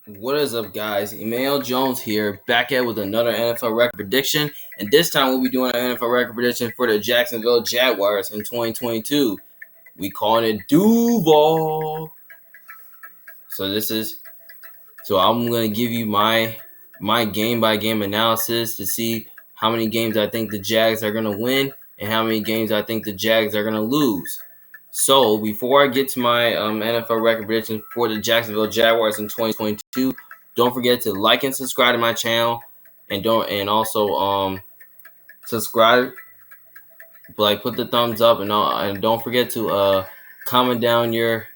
What is up, guys? Emmanuel Jones here, back at with another NFL record prediction, and this time we'll be doing an NFL record prediction for the Jacksonville Jaguars in 2022. We calling it Duval. So I'm gonna give you my game by game analysis to see how many games I think the Jags are gonna win and how many games I think the Jags are gonna lose. So before I get to my NFL record prediction for the Jacksonville Jaguars in 2022, don't forget to like and subscribe to my channel, and also subscribe, put the thumbs up, and don't forget to comment down your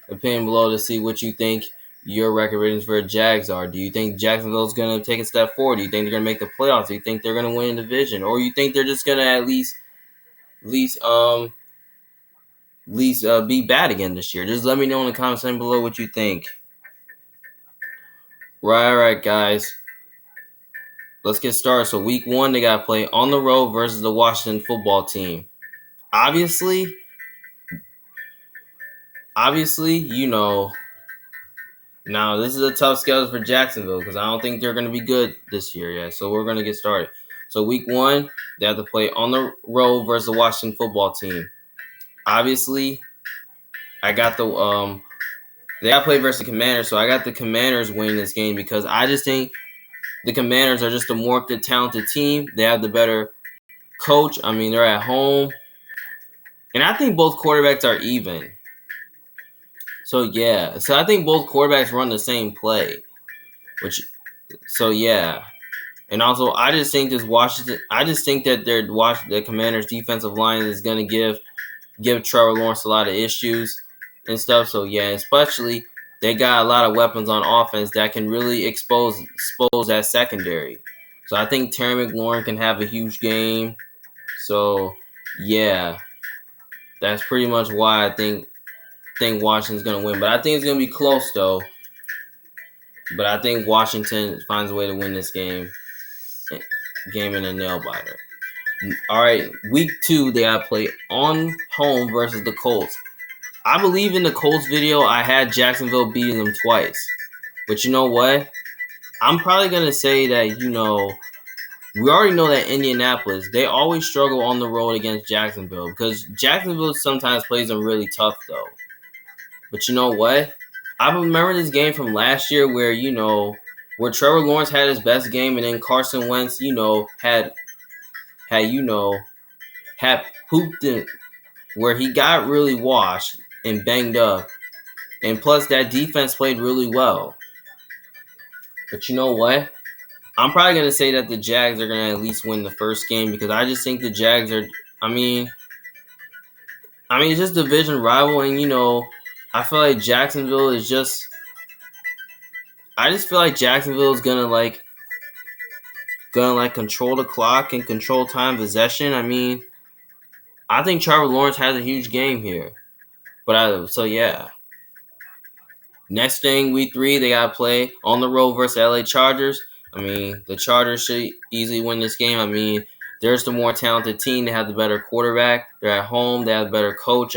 opinion below to see what you think your record ratings for the Jags are. Do you think Jacksonville's going to take a step forward? Do you think they're going to make the playoffs? Do you think they're going to win the division? Or you think they're just going to at least be bad again this year? Just let me know in the comment section below what you think. Right, guys. Let's get started. So week 1, they got to play on the road versus the Washington football team. Obviously, now this is a tough schedule for Jacksonville because I don't think they're going to be good this year yet. So we're going to get started. So week 1, they have to play on the road versus the Washington football team. Obviously, I got they got to play versus the Commanders, so I got the Commanders winning this game because I just think the Commanders are just a more talented team. They have the better coach. I mean, they're at home. And I think both quarterbacks are even. So I think both quarterbacks run the same play. And also, I just think that the Commanders' defensive line is going to give Trevor Lawrence a lot of issues and stuff. So especially they got a lot of weapons on offense that can really expose that secondary. So I think Terry McLaurin can have a huge game. So that's pretty much why I think Washington's going to win. But I think it's going to be close though. But I think Washington finds a way to win this game in a nail biter. All right, week 2, they got to play on home versus the Colts. I believe in the Colts video, I had Jacksonville beating them twice. But you know what? I'm probably going to say that, we already know that Indianapolis, they always struggle on the road against Jacksonville because Jacksonville sometimes plays them really tough, though. But you know what? I remember this game from last year where Trevor Lawrence had his best game, and then Carson Wentz, had pooped in, where he got really washed and banged up, and plus that defense played really well. But you know what? I'm probably gonna say that the Jags are gonna at least win the first game because I just think the Jags are. I mean, it's just division rival, and I feel like Jacksonville is just. I just feel like Jacksonville is gonna control the clock and control time possession. I mean, I think Trevor Lawrence has a huge game here. Next thing, week 3, they gotta play on the road versus LA Chargers. I mean, the Chargers should easily win this game. I mean, they're the more talented team. They have the better quarterback. They're at home. They have the better coach.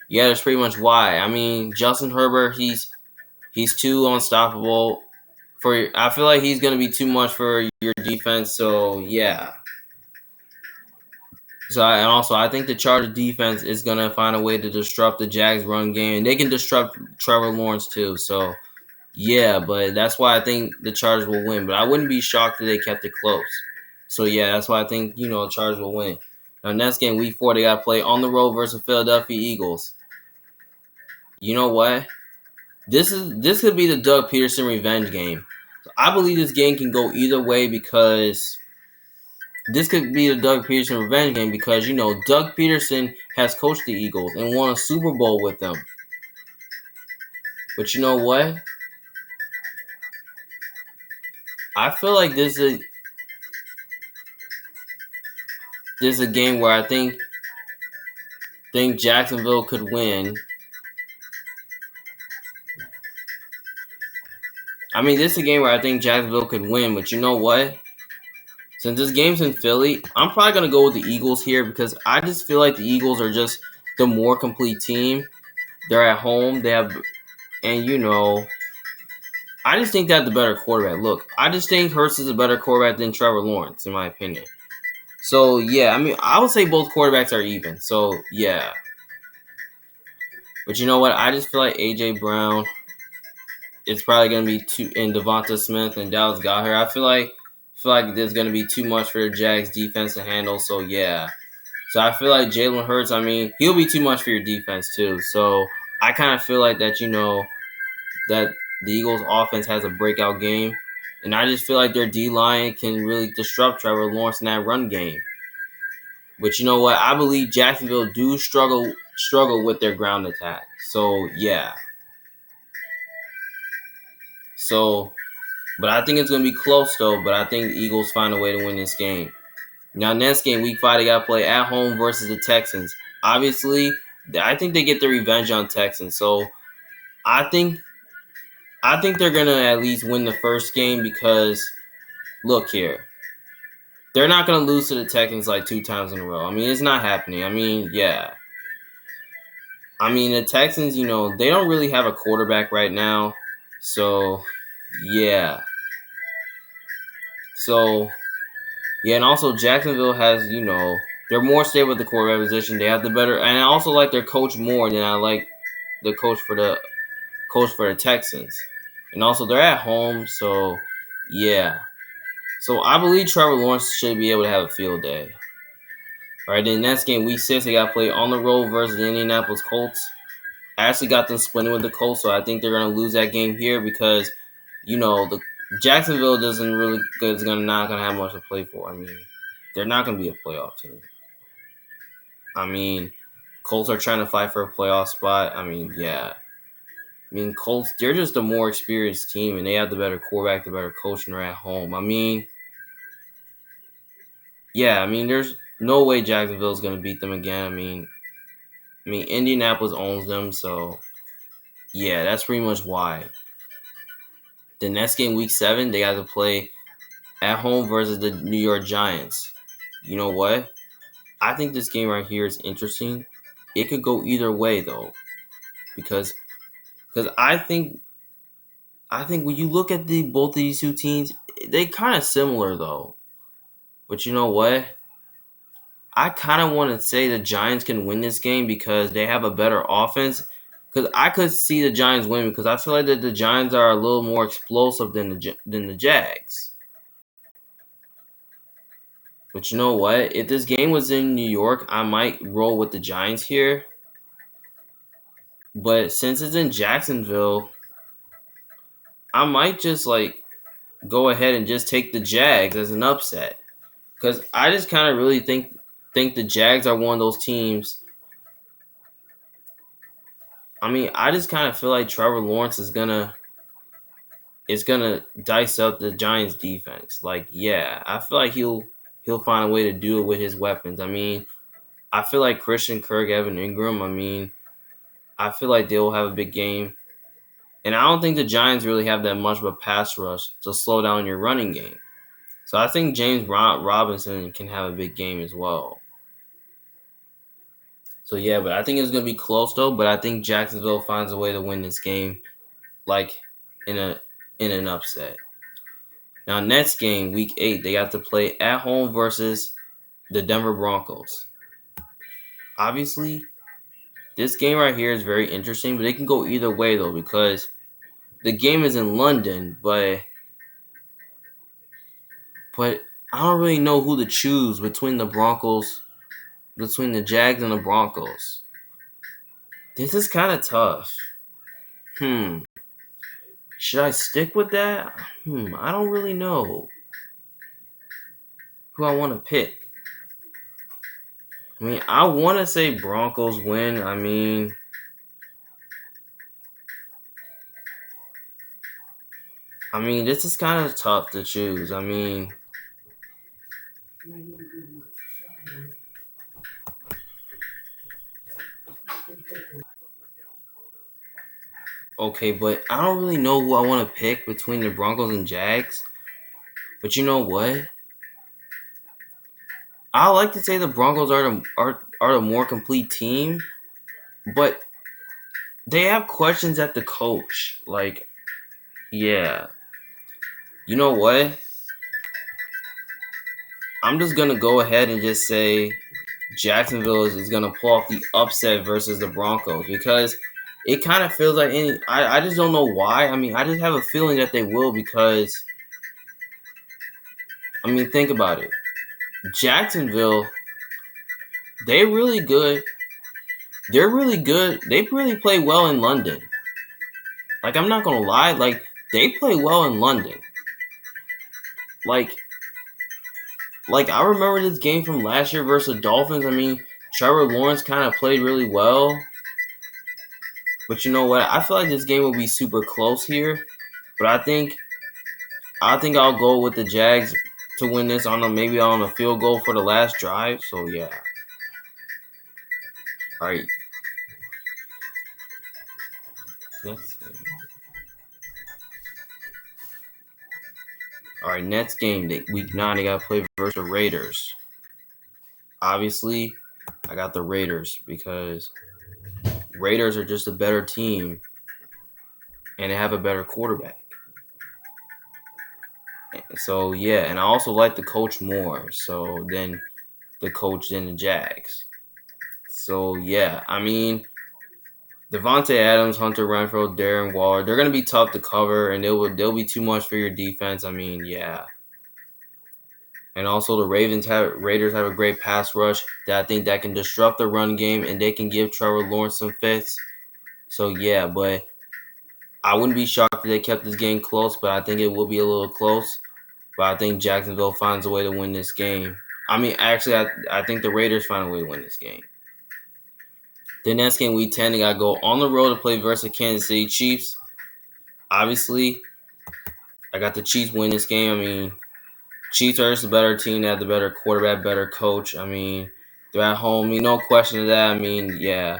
That's pretty much why. I mean, Justin Herbert, he's too unstoppable. I feel like he's gonna be too much for your defense. So I think the Chargers defense is gonna find a way to disrupt the Jags run game. They can disrupt Trevor Lawrence too. So but that's why I think the Chargers will win. But I wouldn't be shocked if they kept it close. So that's why I think the Chargers will win. Now next game, week 4, they gotta play on the road versus Philadelphia Eagles. You know what? This could be the Doug Peterson revenge game. So I believe this game can go either way because this could be the Doug Peterson revenge game because Doug Peterson has coached the Eagles and won a Super Bowl with them. But you know what? I feel like this is a game where I think Jacksonville could win. I mean, this is a game where I think Jacksonville could win, but you know what? Since this game's in Philly, I'm probably going to go with the Eagles here because I just feel like the Eagles are just the more complete team. They're at home. They have, and I just think they have the better quarterback. Look, I just think Hurts is a better quarterback than Trevor Lawrence, in my opinion. So yeah, I mean, I would say both quarterbacks are even. So yeah, but you know what? I just feel like AJ Brown. It's probably gonna be too, and Devonta Smith and Dallas Goedert. I feel like there's gonna be too much for the Jags defense to handle. So yeah, so I feel like Jalen Hurts. I mean, he'll be too much for your defense too. So I kind of feel like that. That the Eagles' offense has a breakout game, and I just feel like their D line can really disrupt Trevor Lawrence in that run game. But you know what? I believe Jacksonville do struggle with their ground attack. So yeah. So, but I think it's gonna be close though. But I think the Eagles find a way to win this game. Now, next game, Week 5, they got to play at home versus the Texans. Obviously, I think they get the revenge on Texans. So I think they're gonna at least win the first game because look here, they're not gonna lose to the Texans like 2 times in a row. I mean, it's not happening. I mean, yeah. I mean, the Texans, they don't really have a quarterback right now. So yeah. So yeah, and also Jacksonville has, they're more stable at the quarterback position. They have the better, and I also like their coach more than I like the coach for the Texans. And also they're at home, so yeah. So I believe Trevor Lawrence should be able to have a field day. All right, then next game, Week 6, they got to play on the road versus the Indianapolis Colts. I actually got them splitting with the Colts, so I think they're going to lose that game here because, the Jacksonville is not going to have much to play for. I mean, they're not going to be a playoff team. I mean, Colts are trying to fight for a playoff spot. I mean, yeah. I mean, Colts, they're just a more experienced team, and they have the better quarterback, the better coach, and they're at home. I mean, yeah, I mean, there's no way Jacksonville's going to beat them again. I mean, Indianapolis owns them, so yeah, that's pretty much why. The next game, Week 7, they got to play at home versus the New York Giants. You know what? I think this game right here is interesting. It could go either way though, because I think when you look at both of these two teams, they kind of similar though. But you know what? I kind of want to say the Giants can win this game because they have a better offense. Because I could see the Giants win because I feel like that the Giants are a little more explosive than the Jags. But you know what? If this game was in New York, I might roll with the Giants here. But since it's in Jacksonville, I might just go ahead and just take the Jags as an upset. Because I just kind of really think the Jags are one of those teams. I mean, I just kind of feel like Trevor Lawrence is gonna dice up the Giants defense. Like, yeah, I feel like he'll find a way to do it with his weapons. I mean, I feel like Christian Kirk, Evan Ingram. I mean, I feel like they'll have a big game, and I don't think the Giants really have that much of a pass rush to slow down your running game. So I think James Robinson can have a big game as well. So yeah, but I think it's gonna be close though. But I think Jacksonville finds a way to win this game, like in an upset. Now next game, Week 8, they got to play at home versus the Denver Broncos. Obviously, this game right here is very interesting, but it can go either way though because the game is in London, but I don't really know who to choose between the Broncos, between the Jags and the Broncos. This is kind of tough. Should I stick with that? I don't really know who I want to pick. I mean, I want to say Broncos win. I mean, this is kind of tough to choose. Okay, but I don't really know who I want to pick between the Broncos and Jags. But you know what? I like to say the Broncos are the more complete team. but they have questions at the coach. Like, yeah, you know what? I'm just gonna go ahead and just say Jacksonville is gonna pull off the upset versus the Broncos because it kind of feels like I just don't know why. I mean, I just have a feeling that they will because I mean, think about it. Jacksonville, they really good. They're really good. They really play well in London. Like I'm not gonna lie, like they play well in London. Like I remember this game from last year versus the Dolphins. I mean, Trevor Lawrence kind of played really well. But you know what? I feel like this game will be super close here. But I think I'll go with the Jags to win this maybe on a field goal for the last drive. So yeah. All right. Next game. All right, next game, week 9, they got to play versus the Raiders. Obviously, I got the Raiders because Raiders are just a better team and they have a better quarterback. So yeah, and I also like the coach more than the Jags. So yeah, I mean Devontae Adams, Hunter Renfrow, Darren Waller, they're gonna be tough to cover and they'll be too much for your defense. I mean, yeah. And also the Raiders have a great pass rush that I think that can disrupt the run game and they can give Trevor Lawrence some fits. So yeah, but I wouldn't be shocked if they kept this game close, but I think it will be a little close. But I think Jacksonville finds a way to win this game. I mean, actually, I think the Raiders find a way to win this game. The next game, week 10, they got to go on the road to play versus Kansas City Chiefs. Obviously, I got the Chiefs win this game. I mean, Chiefs are just a better team. They have the better quarterback, better coach. I mean, they're at home. I mean, no question of that. I mean, yeah,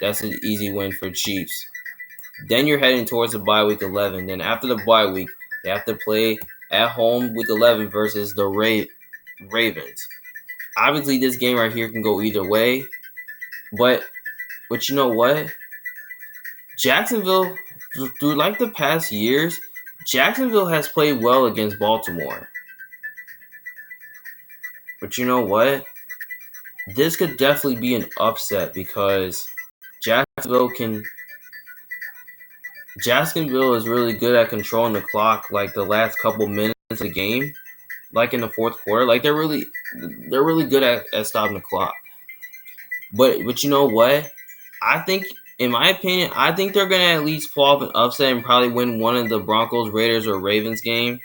that's an easy win for Chiefs. Then you're heading towards the bye week 11. Then after the bye week, they have to play at home week 11 versus the Ravens. Obviously, this game right here can go either way. But you know what? Jacksonville, through like the past years, Jacksonville has played well against Baltimore. But you know what? This could definitely be an upset because Jacksonville is really good at controlling the clock like the last couple minutes of the game, like in the fourth quarter. Like they're really good at stopping the clock. But you know what? I think, in my opinion, I think they're gonna at least pull off an upset and probably win one of the Broncos, Raiders, or Ravens game.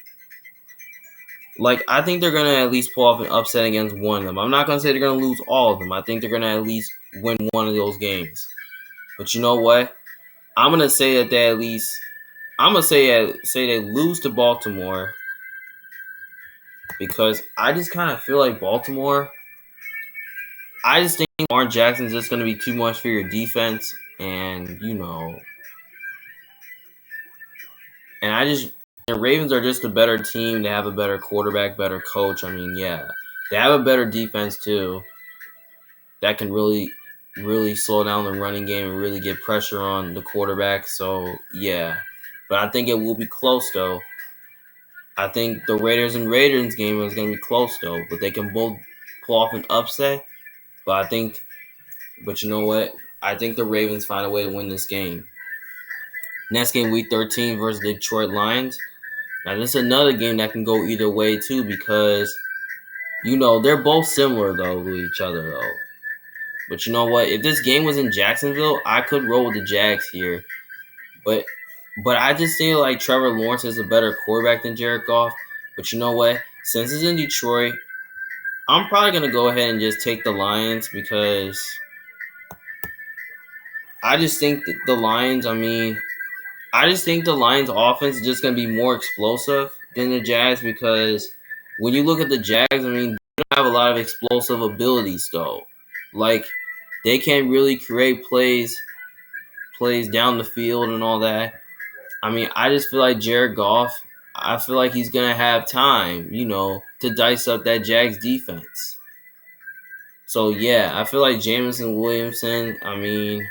Like I think they're gonna at least pull off an upset against one of them. I'm not gonna say they're gonna lose all of them. I think they're gonna at least win one of those games. But you know what? I'm gonna say that they at least. I'm gonna say they lose to Baltimore because I just kind of feel like Baltimore. I just think Lamar Jackson's just gonna be too much for your defense, and the Ravens are just a better team. They have a better quarterback, better coach. I mean, yeah, they have a better defense too. That can really, really slow down the running game and really get pressure on the quarterback. So yeah, but I think it will be close though. I think the Raiders game is going to be close though, but they can both pull off an upset. But you know what? I think the Ravens find a way to win this game. Next game, week 13 versus the Detroit Lions. Now this is another game that can go either way too because they're both similar though to each other though. But you know what? If this game was in Jacksonville, I could roll with the Jags here. But I just feel like Trevor Lawrence is a better quarterback than Jared Goff. But you know what? Since it's in Detroit, I'm probably going to go ahead and just take the Lions because I just think that I just think the Lions offense is just going to be more explosive than the Jags because when you look at the Jags, I mean, they don't have a lot of explosive abilities though. Like they can't really create plays down the field and all that. I mean, I just feel like Jared Goff, I feel like he's going to have time, to dice up that Jags defense. So, yeah, I feel like Jameson Williamson, I mean,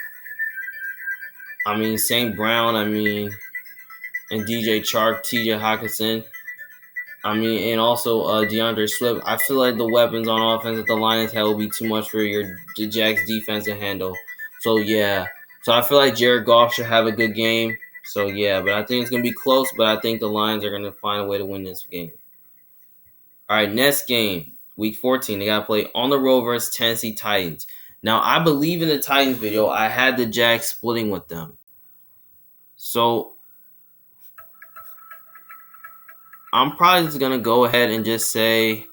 I mean, St. Brown. I mean, and DJ Chark, TJ Hawkinson. I mean, and also DeAndre Swift. I feel like the weapons on offense that the Lions have will be too much for the Jags defense to handle. So yeah, so I feel like Jared Goff should have a good game. So yeah, but I think it's gonna be close. But I think the Lions are gonna find a way to win this game. All right, next game, Week 14. They gotta play on the road versus Tennessee Titans. Now I believe in the Titans video. I had the Jags splitting with them. So I'm probably just gonna go ahead and just say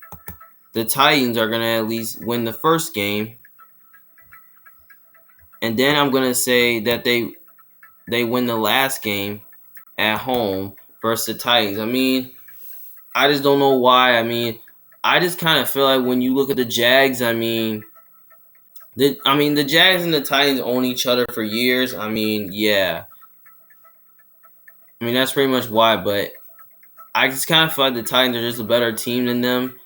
the Titans are going to at least win the first game. And then I'm going to say that they win the last game at home versus the Titans. I mean, I just don't know why. I mean, I just kind of feel like when you look at the Jags, I mean, the Jags and the Titans own each other for years. I mean, yeah. I mean, that's pretty much why. But I just kind of feel like the Titans are just a better team than them.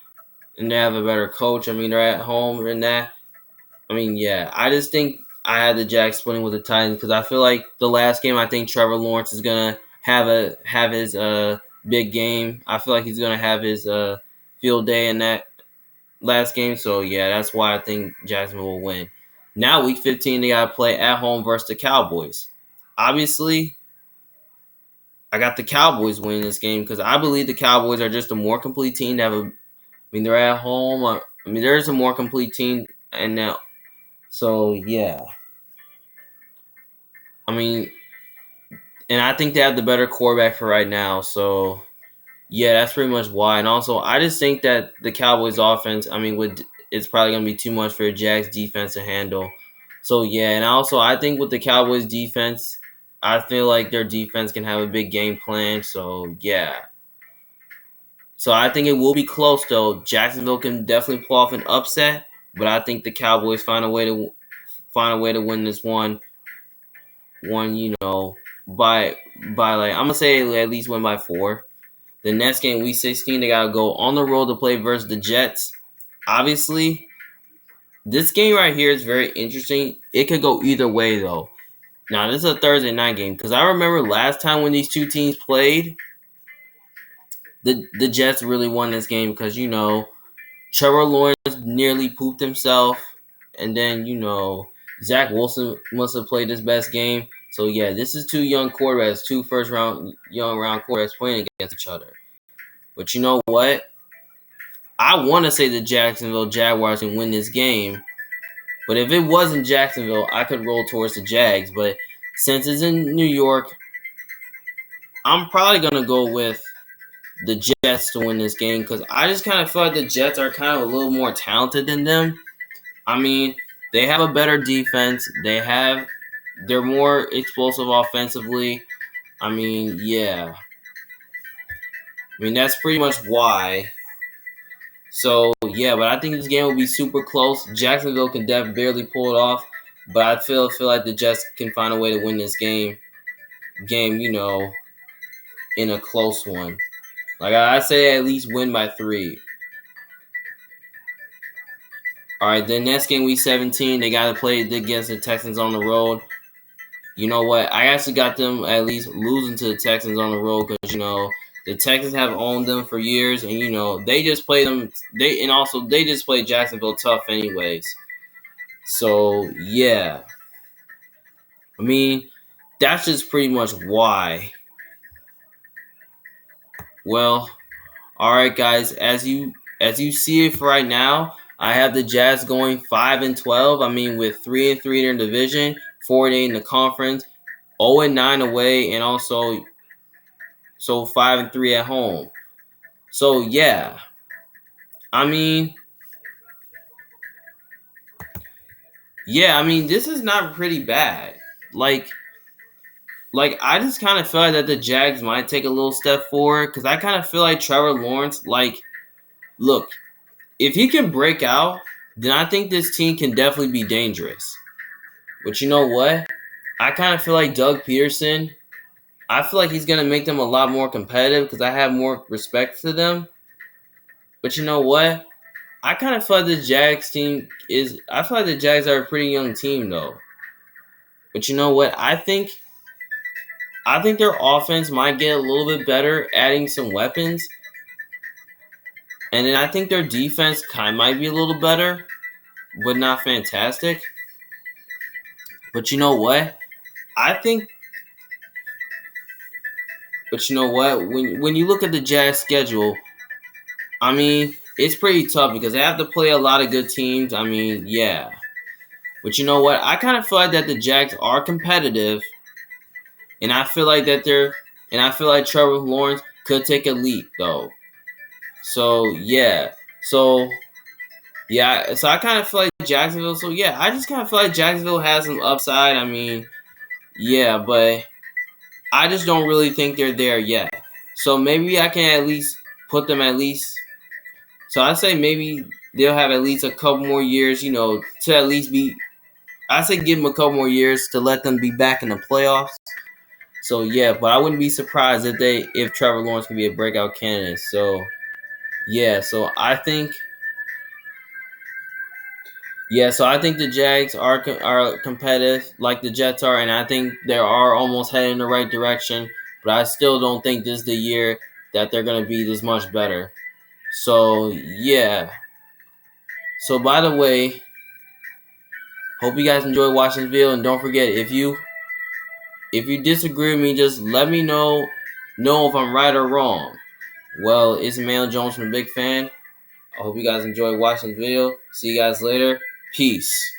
And they have a better coach. I mean, they're at home and that. I mean, yeah, I just think I had the Jags splitting with the Titans because I feel like the last game, I think Trevor Lawrence is gonna have his big game. I feel like he's gonna have his field day in that last game. So yeah, that's why I think Jacksonville will win. Now Week 15, they gotta play at home versus the Cowboys. Obviously, I got the Cowboys winning this game because I believe the Cowboys are just a more complete team. I mean, they're at home. I mean, there's a more complete team, and now. So yeah, I mean, and I think they have the better quarterback for right now. So yeah, that's pretty much why. And also, I just think that the Cowboys' offense, I mean, it's probably gonna be too much for the Jags defense to handle. So yeah, and also I think with the Cowboys defense, I feel like their defense can have a big game plan. So yeah. So I think it will be close though. Jacksonville can definitely pull off an upset, but I think the Cowboys find a way to win this one, by like I'm gonna say at least win by 4. The next game, Week 16, they gotta go on the road to play versus the Jets. Obviously, this game right here is very interesting. It could go either way though. Now this is a Thursday night game because I remember last time when these two teams played, the Jets really won this game because Trevor Lawrence nearly pooped himself, and then Zach Wilson must have played his best game. So yeah, this is two young quarterbacks, two young round quarterbacks playing against each other. But you know what? I want to say the Jacksonville Jaguars can win this game. But if it wasn't Jacksonville, I could roll towards the Jags. But since it's in New York, I'm probably gonna go with the Jets to win this game because I just kind of feel like the Jets are kind of a little more talented than them. I mean, they have a better defense. They're more explosive offensively. I mean, yeah. I mean, that's pretty much why. So, yeah, but I think this game will be super close. Jacksonville can barely pull it off, but I feel like the Jets can find a way to win this game, in a close one. Like I say, at least win by 3. All right, then next game, Week 17, they got to play against the Texans on the road. You know what? I actually got them at least losing to the Texans on the road because, the Texans have owned them for years, and, they just play them. They just play Jacksonville tough anyways. So, yeah. I mean, that's just pretty much why. Well, all right, guys. As you see it for right now, I have the Jazz going 5-12. I mean, with 3-3 in their division, 4-8 in the conference, 0-9 away, and also 5-3 at home. So yeah, I mean, this is not pretty bad. Like I just kind of feel like that the Jags might take a little step forward because I kind of feel like Trevor Lawrence, look, if he can break out, then I think this team can definitely be dangerous. But you know what? I kind of feel like Doug Peterson, I feel like he's going to make them a lot more competitive because I have more respect for them. But you know what? I kind of feel like the Jags are a pretty young team though. But you know what? I think I think their offense might get a little bit better, adding some weapons. And then I think their defense might be a little better, but not fantastic. But you know what? I think. But you know what? When you look at the Jags schedule, I mean, it's pretty tough because they have to play a lot of good teams. I mean, yeah. But you know what? I kind of feel like that the Jags are competitive, and I feel like Trevor Lawrence could take a leap though. So yeah. So yeah. So I kind of feel like Jacksonville. So yeah, I just kind of feel like Jacksonville has some upside. I mean, yeah, but I just don't really think they're there yet. So maybe I can at least put them at least. So I say maybe they'll have at least a couple more years, to at least be. I say give them a couple more years to let them be back in the playoffs. So yeah, but I wouldn't be surprised if Trevor Lawrence can be a breakout candidate. So yeah, so I think the Jags are competitive like the Jets are, and I think they are almost heading in the right direction. But I still don't think this is the year that they're gonna be this much better. So yeah. So by the way, hope you guys enjoy watching this video, and don't forget if you disagree with me, just let me know if I'm right or wrong. Well, it's Emmanuel Jones from the Big Fan. I hope you guys enjoy watching the video. See you guys later. Peace.